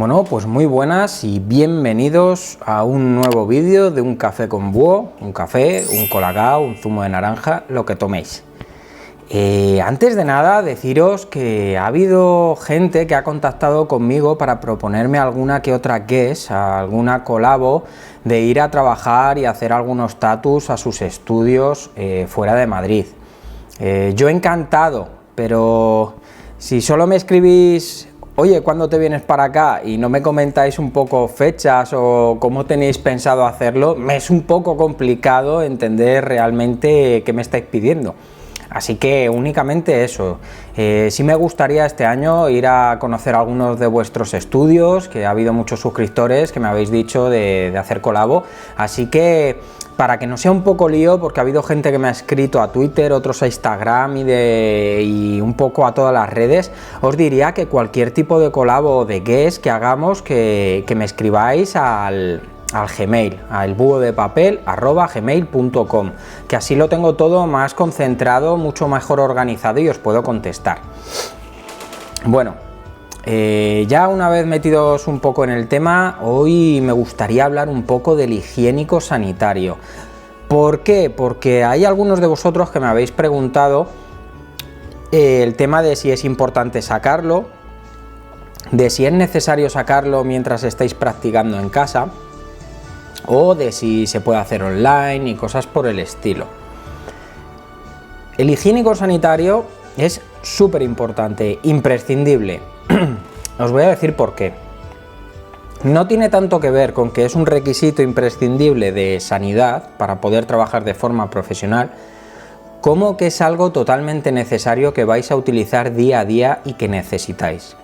Bueno, pues muy buenas y bienvenidos a un nuevo vídeo de un café con búho, un café, un colacao, un zumo de naranja, lo que toméis. Antes de nada deciros que ha habido gente que ha contactado conmigo para proponerme alguna que otra guest, alguna colabo de ir a trabajar y hacer algunos tatus a sus estudios fuera de Madrid. Yo encantado, pero si solo me escribís oye, ¿cuándo te vienes para acá? Y no me comentáis un poco fechas o cómo tenéis pensado hacerlo, me es un poco complicado entender realmente qué me estáis pidiendo. Así que únicamente eso. Sí me gustaría este año ir a conocer algunos de vuestros estudios, que ha habido muchos suscriptores que me habéis dicho de hacer colabo, así que para que no sea un poco lío, porque ha habido gente que me ha escrito a Twitter, otros a Instagram y un poco a todas las redes, os diría que cualquier tipo de colabo o de guest que hagamos, que me escribáis al Gmail, al buhodepapel@gmail.com, que así lo tengo todo más concentrado, mucho mejor organizado y os puedo contestar. Bueno, ya una vez metidos un poco en el tema, hoy me gustaría hablar un poco del higiénico sanitario. ¿Por qué? Porque hay algunos de vosotros que me habéis preguntado el tema de si es importante sacarlo, de si es necesario sacarlo mientras estáis practicando en casa, o de si se puede hacer online y cosas por el estilo. El higiénico sanitario es súper importante, imprescindible. Os voy a decir por qué. No tiene tanto que ver con que es un requisito imprescindible de sanidad para poder trabajar de forma profesional, como que es algo totalmente necesario que vais a utilizar día a día y que necesitáis.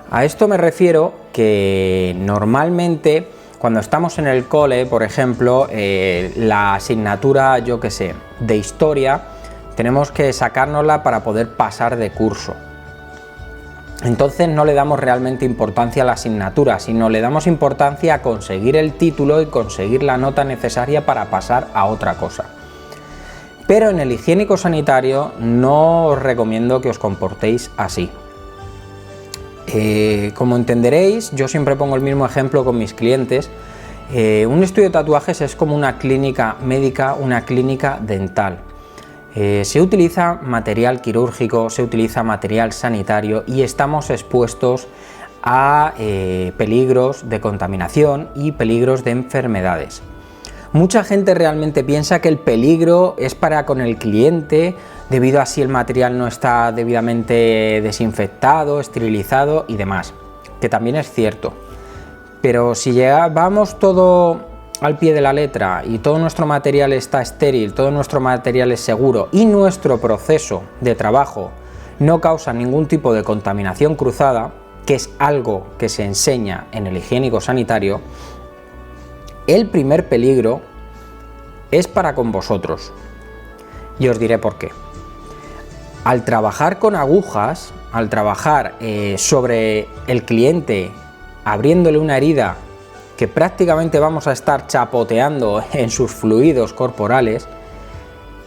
A esto me refiero que normalmente cuando estamos en el cole, por ejemplo, la asignatura, yo que sé, de historia, tenemos que sacárnosla para poder pasar de curso. Entonces no le damos realmente importancia a la asignatura, sino le damos importancia a conseguir el título y conseguir la nota necesaria para pasar a otra cosa. Pero en el higiénico sanitario no os recomiendo que os comportéis así. Como entenderéis, yo siempre pongo el mismo ejemplo con mis clientes. Un estudio de tatuajes es como una clínica médica, una clínica dental. Se utiliza material quirúrgico, se utiliza material sanitario y estamos expuestos a peligros de contaminación y peligros de enfermedades. Mucha gente realmente piensa que el peligro es para con el cliente, debido a si el material no está debidamente desinfectado, esterilizado y demás, que también es cierto. Pero si llevamos todo al pie de la letra y todo nuestro material está estéril, todo nuestro material es seguro y nuestro proceso de trabajo no causa ningún tipo de contaminación cruzada, que es algo que se enseña en el higiénico sanitario, el primer peligro es para con vosotros. Y os diré por qué. Al trabajar con agujas, al trabajar sobre el cliente, abriéndole una herida que prácticamente vamos a estar chapoteando en sus fluidos corporales,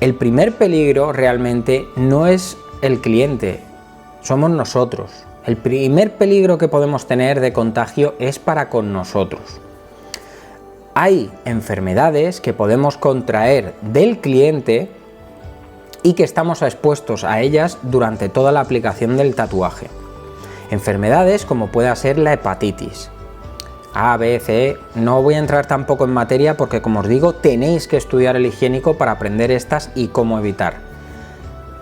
el primer peligro realmente no es el cliente, somos nosotros. El primer peligro que podemos tener de contagio es para con nosotros. Hay enfermedades que podemos contraer del cliente y que estamos expuestos a ellas durante toda la aplicación del tatuaje. Enfermedades como pueda ser la hepatitis, A, B, C, no voy a entrar tampoco en materia porque, como os digo, tenéis que estudiar el higiénico para aprender estas y cómo evitar.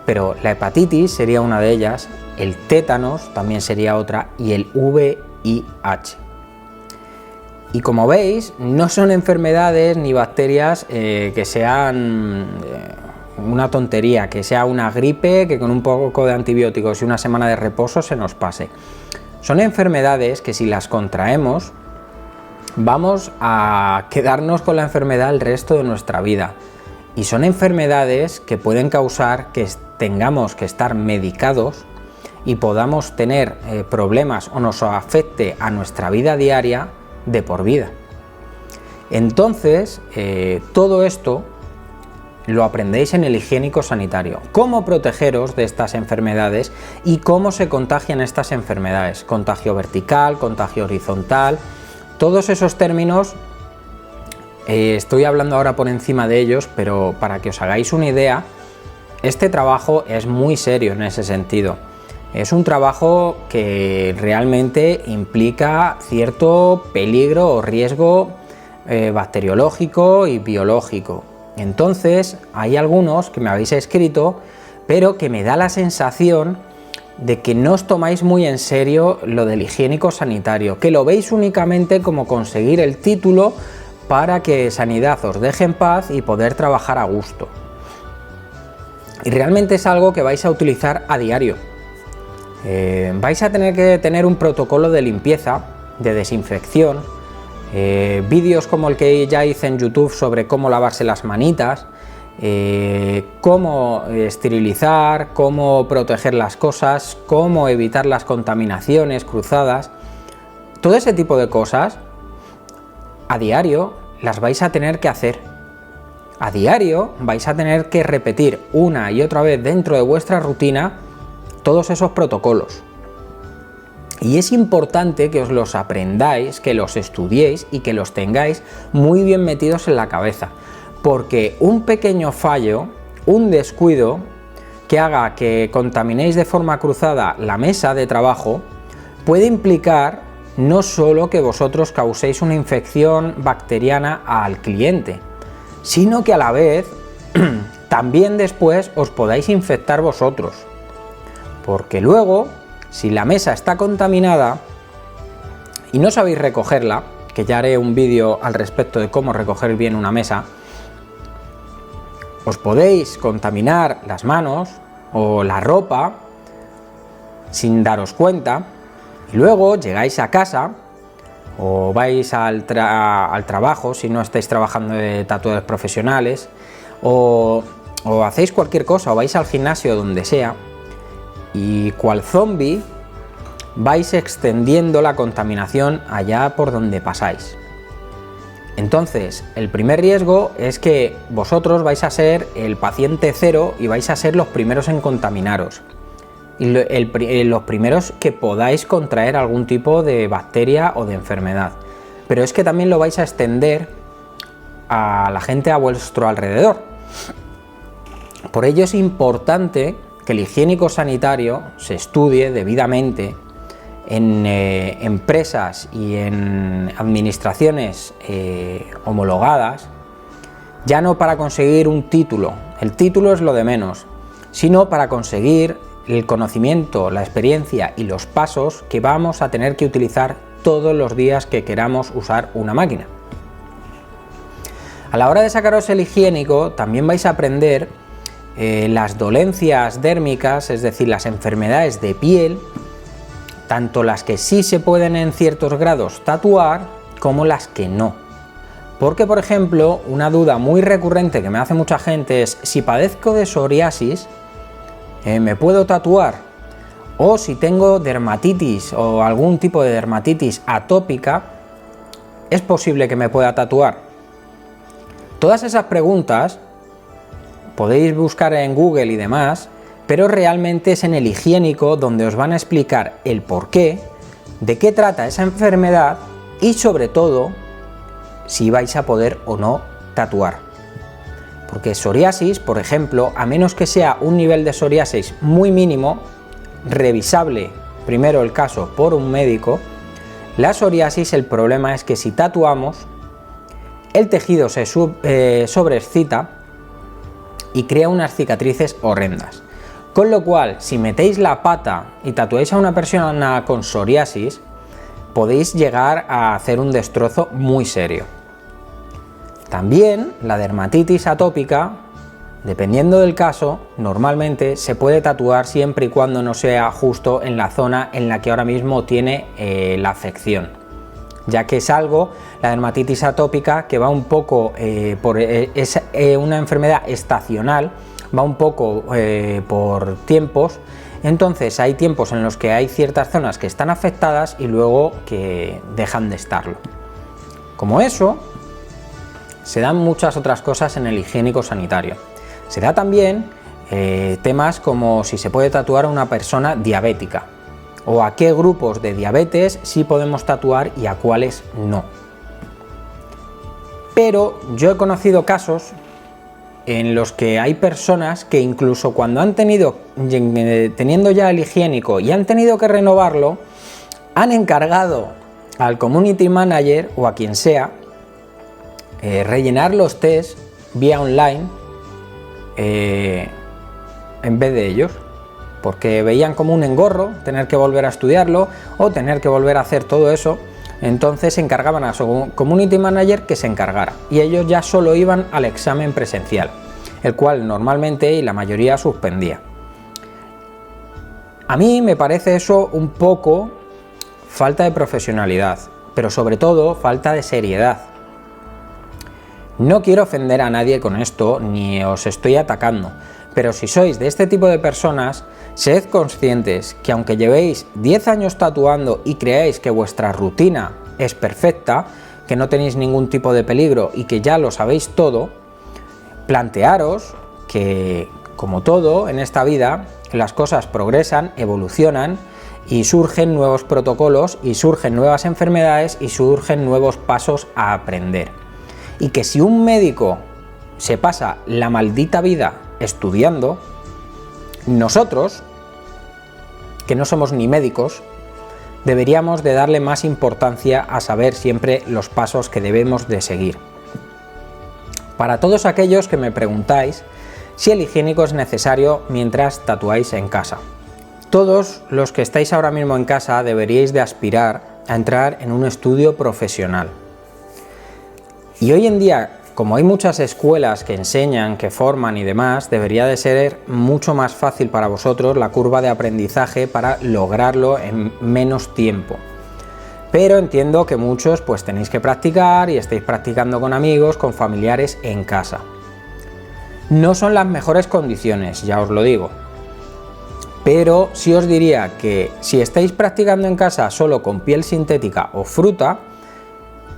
Pero la hepatitis sería una de ellas, el tétanos también sería otra y el VIH. Y como veis, no son enfermedades ni bacterias que sean una tontería, que sea una gripe que con un poco de antibióticos y una semana de reposo se nos pase. Son enfermedades que si las contraemos vamos a quedarnos con la enfermedad el resto de nuestra vida. Y son enfermedades que pueden causar que tengamos que estar medicados y podamos tener problemas o nos afecte a nuestra vida diaria de por vida. Entonces, todo esto lo aprendéis en el higiénico sanitario. Cómo protegeros de estas enfermedades y cómo se contagian estas enfermedades. Contagio vertical, contagio horizontal, todos esos términos. Estoy hablando ahora por encima de ellos, pero para que os hagáis una idea, este trabajo es muy serio en ese sentido. Es un trabajo que realmente implica cierto peligro o riesgo bacteriológico y biológico. Entonces, hay algunos que me habéis escrito, pero que me da la sensación de que no os tomáis muy en serio lo del higiénico sanitario, que lo veis únicamente como conseguir el título para que Sanidad os deje en paz y poder trabajar a gusto. Y realmente es algo que vais a utilizar a diario. Vais a tener que tener un protocolo de limpieza, de desinfección, vídeos como el que ya hice en YouTube sobre cómo lavarse las manitas, cómo esterilizar, cómo proteger las cosas, cómo evitar las contaminaciones cruzadas. Todo ese tipo de cosas a diario las vais a tener que hacer. A diario vais a tener que repetir una y otra vez dentro de vuestra rutina todos esos protocolos. Y es importante que os los aprendáis, que los estudiéis y que los tengáis muy bien metidos en la cabeza, porque un pequeño fallo, un descuido que haga que contaminéis de forma cruzada la mesa de trabajo puede implicar no solo que vosotros causéis una infección bacteriana al cliente, sino que a la vez también después os podáis infectar vosotros, porque luego, si la mesa está contaminada y no sabéis recogerla, que ya haré un vídeo al respecto de cómo recoger bien una mesa, os podéis contaminar las manos o la ropa sin daros cuenta, y luego llegáis a casa o vais al trabajo, si no estáis trabajando de tatuadores profesionales, o hacéis cualquier cosa, o vais al gimnasio, donde sea, y cual zombie vais extendiendo la contaminación allá por donde pasáis. Entonces, el primer riesgo es que vosotros vais a ser el paciente cero y vais a ser los primeros en contaminaros. Y los primeros que podáis contraer algún tipo de bacteria o de enfermedad. Pero es que también lo vais a extender a la gente a vuestro alrededor. Por ello es importante que el higiénico sanitario se estudie debidamente en empresas y en administraciones homologadas, ya no para conseguir un título, el título es lo de menos, sino para conseguir el conocimiento, la experiencia y los pasos que vamos a tener que utilizar todos los días que queramos usar una máquina. A la hora de sacaros el higiénico también vais a aprender las dolencias dérmicas, es decir, las enfermedades de piel, tanto las que sí se pueden en ciertos grados tatuar como las que no. Porque, por ejemplo, una duda muy recurrente que me hace mucha gente es: si padezco de psoriasis, ¿me puedo tatuar? O si tengo dermatitis o algún tipo de dermatitis atópica, ¿es posible que me pueda tatuar? Todas esas preguntas podéis buscar en Google y demás, pero realmente es en el higiénico donde os van a explicar el porqué, de qué trata esa enfermedad y sobre todo si vais a poder o no tatuar. Porque psoriasis, por ejemplo, a menos que sea un nivel de psoriasis muy mínimo, revisable primero el caso por un médico, la psoriasis, el problema es que si tatuamos, el tejido se sobreexcita y crea unas cicatrices horrendas. Con lo cual, si metéis la pata y tatuáis a una persona con psoriasis, podéis llegar a hacer un destrozo muy serio. También la dermatitis atópica, dependiendo del caso, normalmente se puede tatuar siempre y cuando no sea justo en la zona en la que ahora mismo tiene la afección, ya que es algo, la dermatitis atópica, que va un poco es una enfermedad estacional, va un poco por tiempos. Entonces hay tiempos en los que hay ciertas zonas que están afectadas y luego que dejan de estarlo. Como eso, se dan muchas otras cosas en el higiénico sanitario. Se da también temas como si se puede tatuar a una persona diabética, o a qué grupos de diabetes sí podemos tatuar y a cuáles no. Pero yo he conocido casos en los que hay personas que incluso cuando han teniendo ya el higiénico y han tenido que renovarlo, han encargado al community manager o a quien sea rellenar los test vía online en vez de ellos, porque veían como un engorro tener que volver a estudiarlo o tener que volver a hacer todo eso. Entonces encargaban a su community manager que se encargara y ellos ya solo iban al examen presencial, el cual normalmente y la mayoría suspendía. A mí me parece eso un poco falta de profesionalidad, pero sobre todo falta de seriedad. No quiero ofender a nadie con esto, ni os estoy atacando, pero si sois de este tipo de personas, sed conscientes que aunque llevéis 10 años tatuando y creáis que vuestra rutina es perfecta, que no tenéis ningún tipo de peligro y que ya lo sabéis todo, plantearos que, como todo en esta vida, las cosas progresan, evolucionan y surgen nuevos protocolos y surgen nuevas enfermedades y surgen nuevos pasos a aprender. Y que si un médico se pasa la maldita vida estudiando, nosotros, que no somos ni médicos, deberíamos de darle más importancia a saber siempre los pasos que debemos de seguir. Para todos aquellos que me preguntáis si el higiénico es necesario mientras tatuáis en casa. Todos los que estáis ahora mismo en casa deberíais de aspirar a entrar en un estudio profesional. Y hoy en día, como hay muchas escuelas que enseñan, que forman y demás, debería de ser mucho más fácil para vosotros la curva de aprendizaje para lograrlo en menos tiempo. Pero entiendo que muchos pues tenéis que practicar y estáis practicando con amigos, con familiares en casa. No son las mejores condiciones, ya os lo digo. Pero sí os diría que si estáis practicando en casa solo con piel sintética o fruta,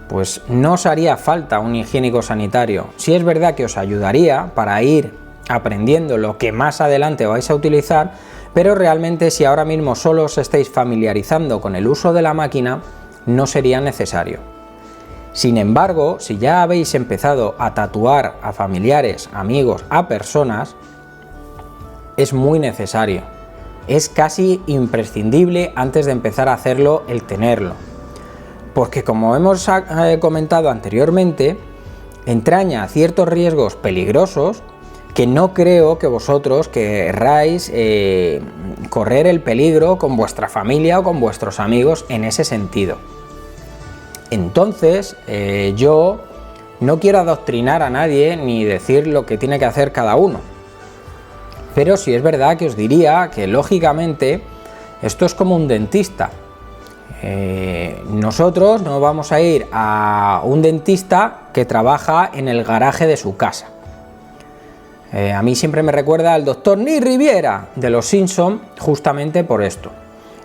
pues no os haría falta un higiénico sanitario. Sí es verdad que os ayudaría para ir aprendiendo lo que más adelante vais a utilizar, pero realmente si ahora mismo solo os estáis familiarizando con el uso de la máquina, no sería necesario. Sin embargo, si ya habéis empezado a tatuar a familiares, amigos, a personas, es muy necesario. Es casi imprescindible antes de empezar a hacerlo el tenerlo. Porque como hemos comentado anteriormente, entraña ciertos riesgos peligrosos que no creo que vosotros querráis correr el peligro con vuestra familia o con vuestros amigos en ese sentido. Entonces, yo no quiero adoctrinar a nadie ni decir lo que tiene que hacer cada uno. Pero sí es verdad que os diría que lógicamente esto es como un dentista. Nosotros no vamos a ir a un dentista que trabaja en el garaje de su casa. A mí siempre me recuerda al doctor Nick Riviera de Los Simpson justamente por esto.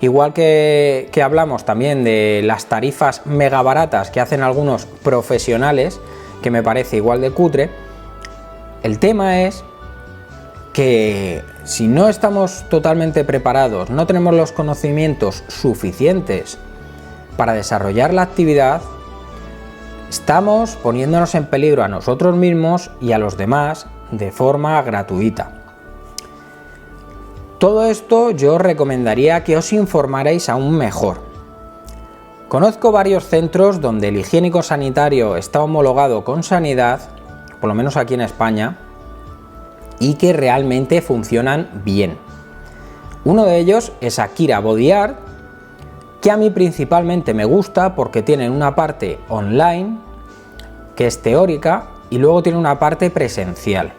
Igual que hablamos también de las tarifas mega baratas que hacen algunos profesionales, que me parece igual de cutre, el tema es que si no estamos totalmente preparados, no tenemos los conocimientos suficientes para desarrollar la actividad, estamos poniéndonos en peligro a nosotros mismos y a los demás de forma gratuita. Todo esto yo os recomendaría que os informarais aún mejor. Conozco varios centros donde el higiénico sanitario está homologado con Sanidad, por lo menos aquí en España, y que realmente funcionan bien. Uno de ellos es Akira Body Art, que a mí principalmente me gusta porque tienen una parte online, que es teórica, y luego tiene una parte presencial.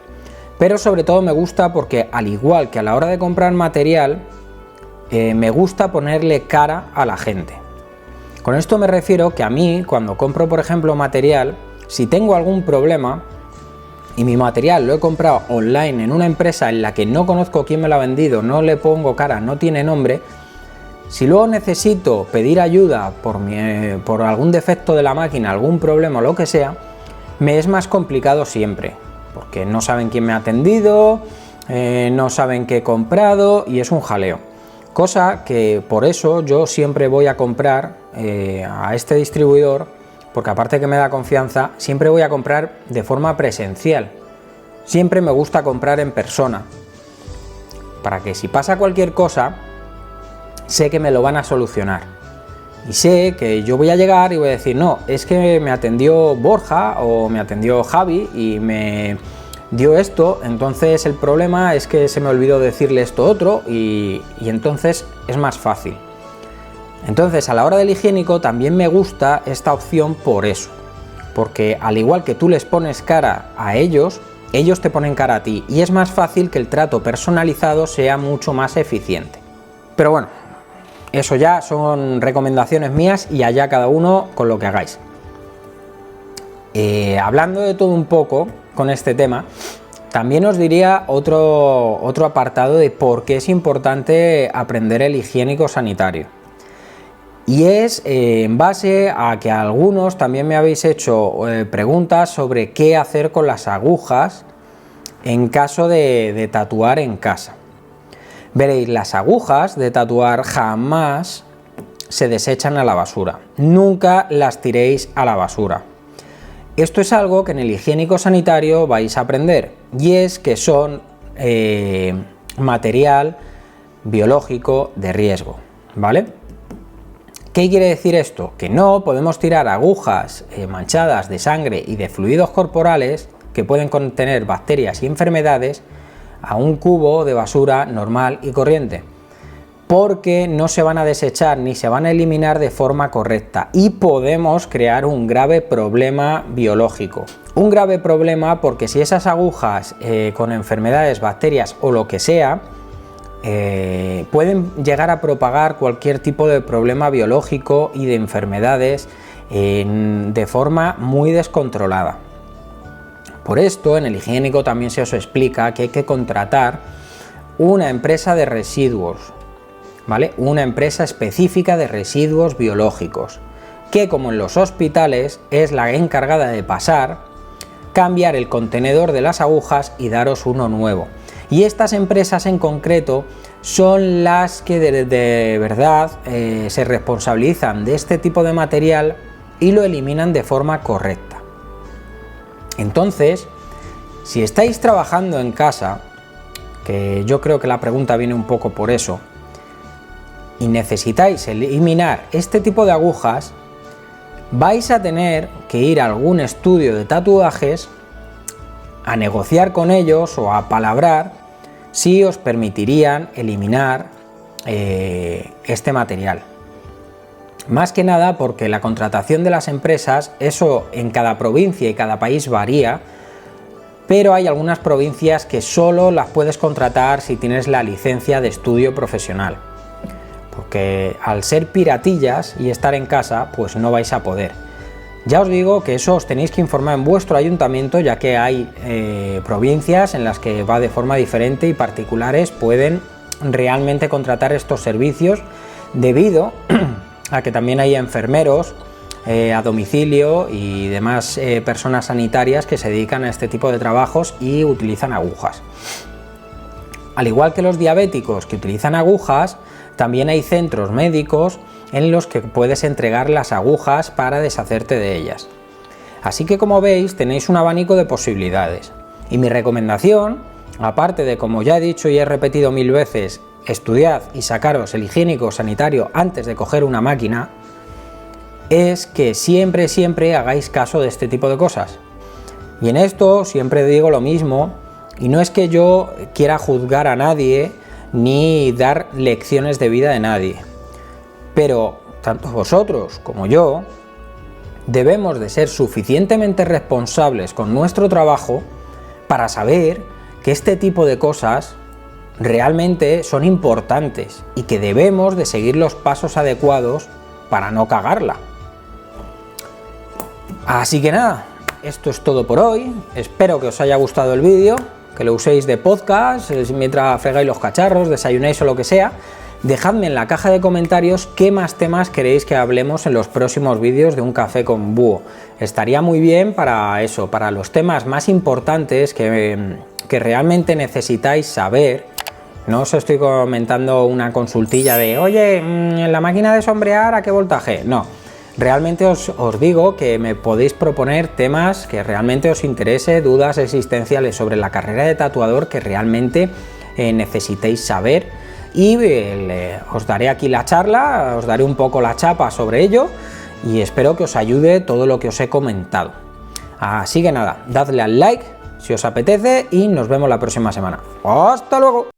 Pero sobre todo me gusta porque, al igual que a la hora de comprar material, me gusta ponerle cara a la gente. Con esto me refiero que a mí, cuando compro por ejemplo material, si tengo algún problema y mi material lo he comprado online en una empresa en la que no conozco quién me lo ha vendido, no le pongo cara, no tiene nombre, si luego necesito pedir ayuda por algún defecto de la máquina, algún problema o lo que sea, me es más complicado siempre. porque no saben quién me ha atendido, no saben qué he comprado y es un jaleo. Cosa que por eso yo siempre voy a comprar a este distribuidor, porque aparte que me da confianza, siempre voy a comprar de forma presencial. Siempre me gusta comprar en persona, para que si pasa cualquier cosa, sé que me lo van a solucionar. Y sé que yo voy a llegar y voy a decir, no, es que me atendió Borja o me atendió Javi y me dio esto, entonces el problema es que se me olvidó decirle esto otro y entonces es más fácil. Entonces a la hora del higiénico también me gusta esta opción por eso, porque al igual que tú les pones cara a ellos, ellos te ponen cara a ti y es más fácil que el trato personalizado sea mucho más eficiente. Pero bueno, eso ya son recomendaciones mías y allá cada uno con lo que hagáis. Hablando de todo un poco con este tema, también os diría otro apartado de por qué es importante aprender el higiénico sanitario. Y es en base a que algunos también me habéis hecho preguntas sobre qué hacer con las agujas en caso de tatuar en casa. Veréis, las agujas de tatuar jamás se desechan a la basura. Nunca las tiréis a la basura. Esto es algo que en el higiénico sanitario vais a aprender, y es que son material biológico de riesgo, ¿vale? ¿Qué quiere decir esto? Que no podemos tirar agujas manchadas de sangre y de fluidos corporales que pueden contener bacterias y enfermedades a un cubo de basura normal y corriente, porque no se van a desechar ni se van a eliminar de forma correcta y podemos crear un grave problema biológico. Un grave problema porque si esas agujas con enfermedades, bacterias o lo que sea, pueden llegar a propagar cualquier tipo de problema biológico y de enfermedades de forma muy descontrolada. Por esto en el higiénico también se os explica que hay que contratar una empresa de residuos, ¿vale? Una empresa específica de residuos biológicos, que como en los hospitales es la encargada de pasar, cambiar el contenedor de las agujas y daros uno nuevo. Y estas empresas en concreto son las que de verdad se responsabilizan de este tipo de material y lo eliminan de forma correcta. Entonces, si estáis trabajando en casa, que yo creo que la pregunta viene un poco por eso, y necesitáis eliminar este tipo de agujas, vais a tener que ir a algún estudio de tatuajes a negociar con ellos o a palabrar si os permitirían eliminar este material. Más que nada porque la contratación de las empresas, eso en cada provincia y cada país varía, pero hay algunas provincias que solo las puedes contratar si tienes la licencia de estudio profesional. Porque al ser piratillas y estar en casa, pues no vais a poder. Ya os digo que eso os tenéis que informar en vuestro ayuntamiento, ya que hay provincias en las que va de forma diferente y particulares pueden realmente contratar estos servicios debido a que también hay enfermeros a domicilio y demás personas sanitarias que se dedican a este tipo de trabajos y utilizan agujas. Al igual que los diabéticos que utilizan agujas, también hay centros médicos en los que puedes entregar las agujas para deshacerte de ellas. Así que como veis tenéis un abanico de posibilidades. Y mi recomendación, aparte de como ya he dicho y he repetido 1000 veces, estudiad y sacaros el higiénico sanitario antes de coger una máquina, es que siempre hagáis caso de este tipo de cosas. Y en esto siempre digo lo mismo, y no es que yo quiera juzgar a nadie ni dar lecciones de vida de nadie, pero tanto vosotros como yo debemos de ser suficientemente responsables con nuestro trabajo para saber que este tipo de cosas realmente son importantes y que debemos de seguir los pasos adecuados para no cagarla. Así que nada, esto es todo por hoy. Espero que os haya gustado el vídeo, que lo uséis de podcast mientras fregáis los cacharros, desayunáis o lo que sea. Dejadme en la caja de comentarios qué más temas queréis que hablemos en los próximos vídeos de Un Café con Búho. Estaría muy bien para eso, para los temas más importantes que realmente necesitáis saber. No os estoy comentando una consultilla de, oye, en la máquina de sombrear, ¿a qué voltaje? No, realmente os digo que me podéis proponer temas que realmente os interese, dudas existenciales sobre la carrera de tatuador que realmente necesitéis saber, y os daré aquí la charla, os daré un poco la chapa sobre ello y espero que os ayude todo lo que os he comentado. Así que nada, dadle al like si os apetece y nos vemos la próxima semana. ¡Hasta luego!